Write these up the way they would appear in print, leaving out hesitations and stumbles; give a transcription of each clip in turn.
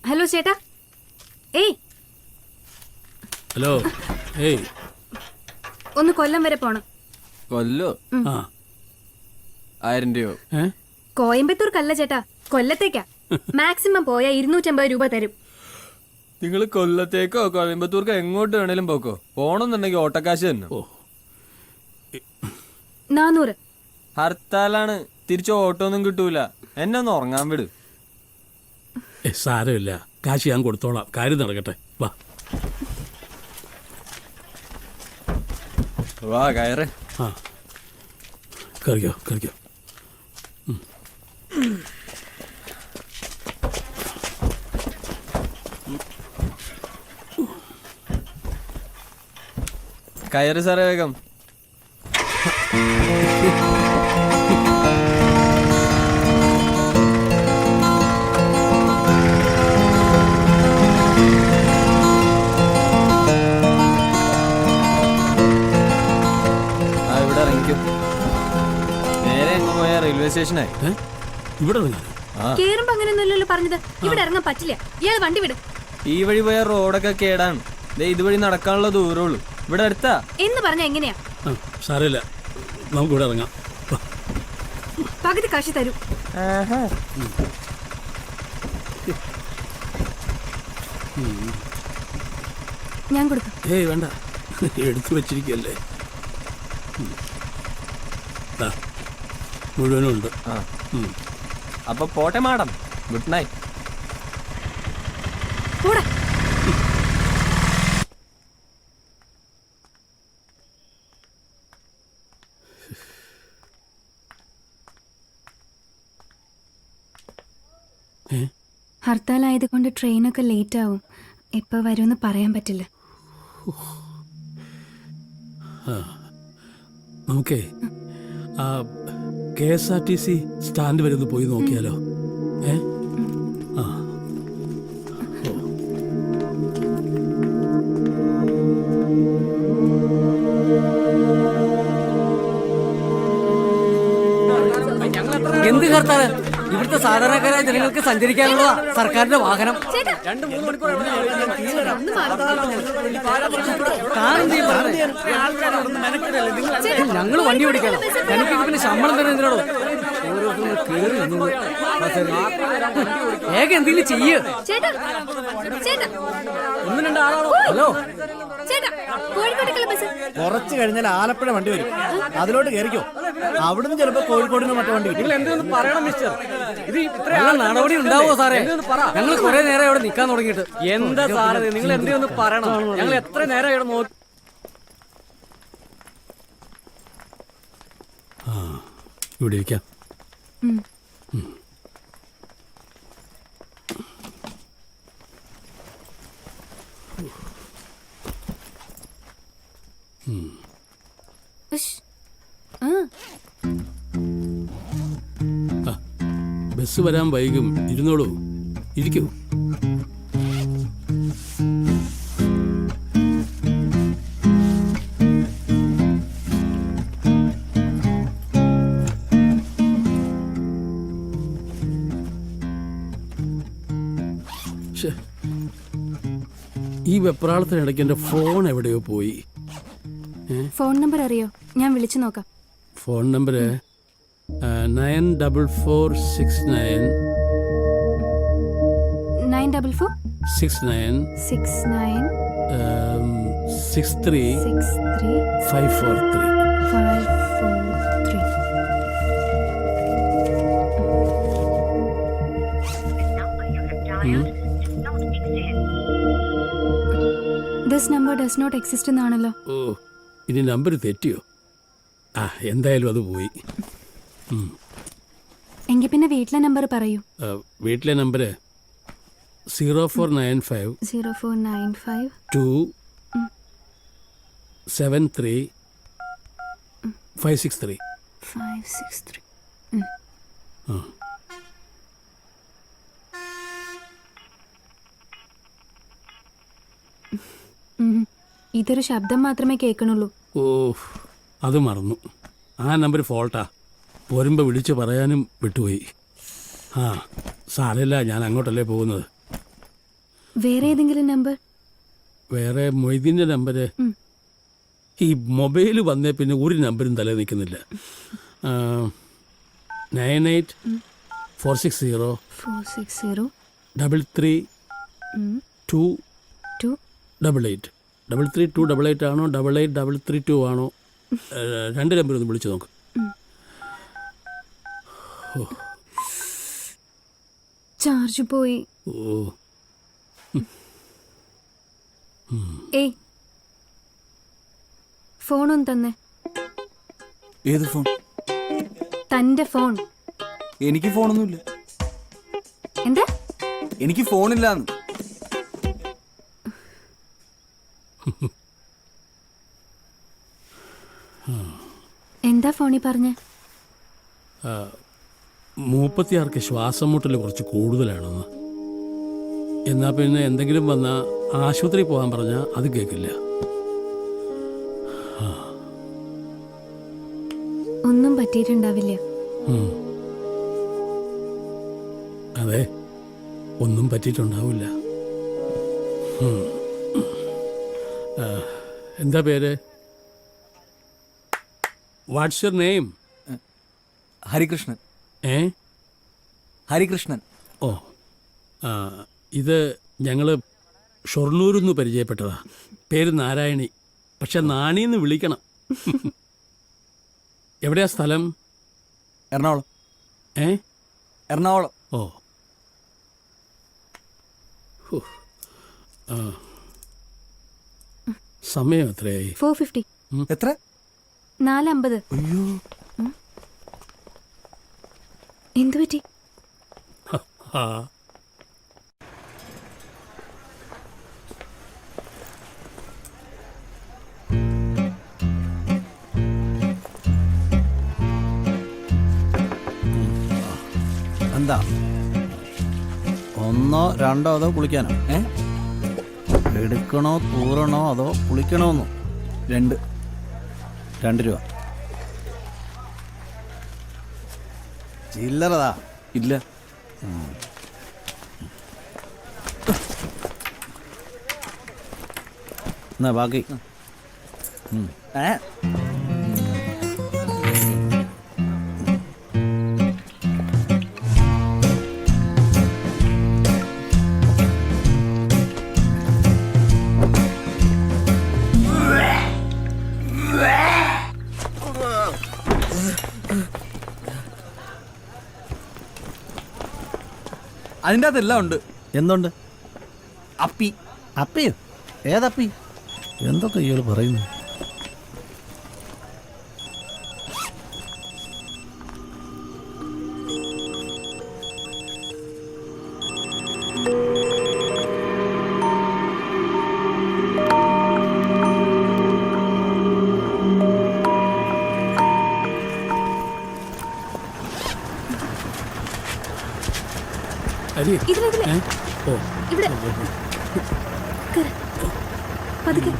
Hello ചേട്ടാ. ഏയ് hello. ഏയ് ഒന്ന് കൊല്ലം വരെ പോണം. കൊല്ലോ? 1000 രൂപയോ? കോയമ്പത്തൂർക്കല്ല ചേട്ടാ, കൊല്ലത്തേക്കാ. മാക്സിമം പോയാ 250 രൂപ തരും. നിങ്ങൾ കൊല്ലത്തേക്കോ കോയമ്പത്തൂർക്കോ എങ്ങോട്ട് വേണേലും പോക്കോ. പോണെന്നുണ്ടെങ്കിൽ ഓട്ടക്കാശ് തന്നെ. 400. ഹർത്താലാണ്, തിരിച്ച് ഓട്ടോ ഒന്നും കിട്ടൂല. എന്നെ ഒന്ന് ഉറങ്ങാൻ വിട്. സാരമില്ല, കാശ് ഞാൻ കൊടുത്തോളാം. കാര്യം നടക്കട്ടെ. വാ വാ കയറ്. കറിക്കോ കറിക്കോ. കയറ് സാറേ വേഗം. ഇവിടെ ഇറങ്ങിക്കും. നേരെ എങ്ങ് പോയാ റെയിൽവേ സ്റ്റേഷനായി. ഇവിടെ കേറുമ്പോ അങ്ങനെയൊന്നുമല്ലല്ലോ പറഞ്ഞത്. ഇവിടെ ഇറങ്ങാൻ പറ്റില്ല. ഇയാൾ വണ്ടി വിടും. ഈ വഴി പോയ റോഡൊക്കെ കേടാണ്. ഇതുവഴി നടക്കാനുള്ള ദൂരമുള്ളൂ. ഇവിടെ അടുത്താ എന്ന് പറഞ്ഞ എങ്ങനെയാ? സാരമില്ല, നമുക്ക് ഇവിടെ ഇറങ്ങാം. പകുതി കാശ് തരൂ. ഞാൻ കൊടുക്കാം. ഏയ് വേണ്ട, എടുത്തു വെച്ചിരിക്കല്ലേ. മുഴുവനും ഉണ്ട്. അപ്പൊ പോട്ടെ മാഡം. Good night. ഹർത്താലായതുകൊണ്ട് ട്രെയിനൊക്കെ ലേറ്റ് ആവും. എപ്പോൾ വരുമെന്ന് പറയാൻ പറ്റില്ല. നമുക്കേ KSRTC സ്റ്റാൻഡ് വരെ ഒന്ന് പോയി നോക്കിയാലോ? എന്ത് ഹർത്താല്? ഇവിടുത്തെ സാധാരണക്കാരായ ജനങ്ങൾക്ക് സഞ്ചരിക്കാനുള്ള സർക്കാരിന്റെ വാഹനം ഞങ്ങൾ വണ്ടി ഓടിക്കാനോ? എനിക്ക് പിന്നെ ശമ്പളം തരുന്ന എന്തിനോടോ? വേഗം എന്തെങ്കിലും ചെയ്യ്. ഒന്ന് രണ്ടാളാണോ? ഹലോ, കുറച്ച് കഴിഞ്ഞാൽ ആലപ്പുഴ വണ്ടി വരും. അതിലോട്ട് കയറിക്കോ. അവിടുന്ന് ചിലപ്പോ കോഴിക്കോടിന് മറ്റേ വണ്ടി വരും. എന്തൊന്ന് പറയണം മിസ്റ്റർ. ഇത് നടപടി ഉണ്ടാവോ സാറേ? ഞങ്ങൾ കുറെ നേരം ഇവിടെ നിൽക്കാൻ തുടങ്ങിയിട്ട്. എന്താ സാറേ നിങ്ങൾ എന്തെന്ന് പറയണം. ഞങ്ങൾ എത്ര നേരം ഇവിടെ നോക്കി. ഇവിടെ ഇരിക്കാം. ബസ് വരാൻ വൈകും. ഇരുന്നോളൂ, ഇരിക്കൂ. ഈ വെപ്രാളത്തിനിടയ്ക്ക് എൻ്റെ ഫോൺ എവിടെയോ പോയി. ഫോൺ നമ്പർ അറിയോ? ഞാൻ വിളിച്ചു നോക്കാം. Phone number 9446969693. 543. This number does not exist എന്നാണല്ലോ. ഓ, ഇനി നമ്പർ തെറ്റിയോ? എന്തായാലും അത് പോയി. എങ്കിൽ പിന്നെ വീട്ടിലെ നമ്പർ പറയൂ. വീട്ടിലെ നമ്പർ 0495 273 563. ഇതൊരു ശബ്ദം മാത്രമേ കേൾക്കണുള്ളൂ. ഓ, അത് മറന്നു. ആ നമ്പർ ഫോൾട്ടാ. പോരുമ്പോൾ വിളിച്ച് പറയാനും വിട്ടുപോയി. ആ സാരമില്ല, ഞാൻ അങ്ങോട്ടല്ലേ പോകുന്നത്. വേറെ ഏതെങ്കിലും നമ്പർ? വേറെ മൊയ്തീൻ്റെ നമ്പർ. ഈ മൊബൈൽ വന്നേ പിന്നെ ഒരു നമ്പരും തലേ നിൽക്കുന്നില്ല. 98-460 460 33-288. 33-288 ആണോ 88-332 ആണോ? രണ്ട് നമ്പർ ഒന്ന് വിളിച്ചു നോക്ക്. ചാർജ് പോയി. ഓ ഏയ് ഫോണൊന്ന് തന്നെ. ഏത് ഫോൺ? തന്റെ ഫോൺ. എനിക്ക് ഫോണൊന്നുമില്ല. എന്താ? എനിക്ക് ഫോണില്ലാന്ന്. എന്താ ഫോണിൽ പറഞ്ഞ? മൂപ്പത്തിയാർക്ക് ശ്വാസം മുട്ടൽ കുറച്ച് കൂടുതലാണെന്ന്. എന്നാൽ പിന്നെ എന്തെങ്കിലും വന്നാൽ ആശുപത്രി പോകാൻ പറഞ്ഞാൽ അത് കേൾക്കില്ല. ഒന്നും പറ്റിയിട്ടുണ്ടാവില്ല. അതെ, ഒന്നും പറ്റിയിട്ടുണ്ടാവില്ല. എന്താ പേര്? What's your name? ഹരികൃഷ്ണൻ. ഏ? ഹരികൃഷ്ണൻ. ഓ, ഇത് ഞങ്ങൾ ഷൊർണൂരിൽ നിന്ന് പരിചയപ്പെട്ടതാ. പേര് നാരായണി, പക്ഷെ നാണിന്ന് വിളിക്കണം. എവിടെയാ സ്ഥലം? എറണാകുളം. ഏ? എറണാകുളം. ഓ, സമയം എത്രയായി? 450. എത്ര? 450. അയ്യോ, എന്തു പറ്റി? ആ എന്താ? 1 2 അതോ കുളിക്കാനോ? എടുക്കണോ തൂറണോ അതോ കുളിക്കണോന്നോ? 2 രൂപ. ചില്ലറതാ ഇല്ല. എന്നാ ബാക്കി. അതിൻ്റെ അകത്തെല്ലാം ഉണ്ട്. എന്തുണ്ട്? അപ്പി. അപ്പിയോ? ഏതപ്പി? എന്തൊക്കെ ഇയാൾ പറയുന്നു? അരി. ഇതിലെ ഏ? ഓ, ഇവിടെ കേറ്. പതുക്കെ.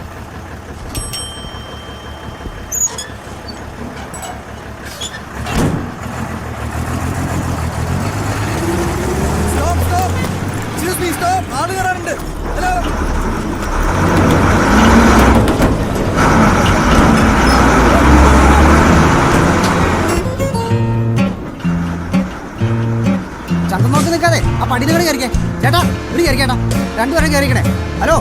ആള് കയറാറുണ്ട്. ഹലോ. ചന്തം നോക്കി നിൽക്കാതെ ആ പടിയിൽ കയറിക്കേ ചേട്ടാ. ഇവിടെ കയറിക്കേട്ടാ, രണ്ടുപേരും കയറിക്കണേ. ഹലോ.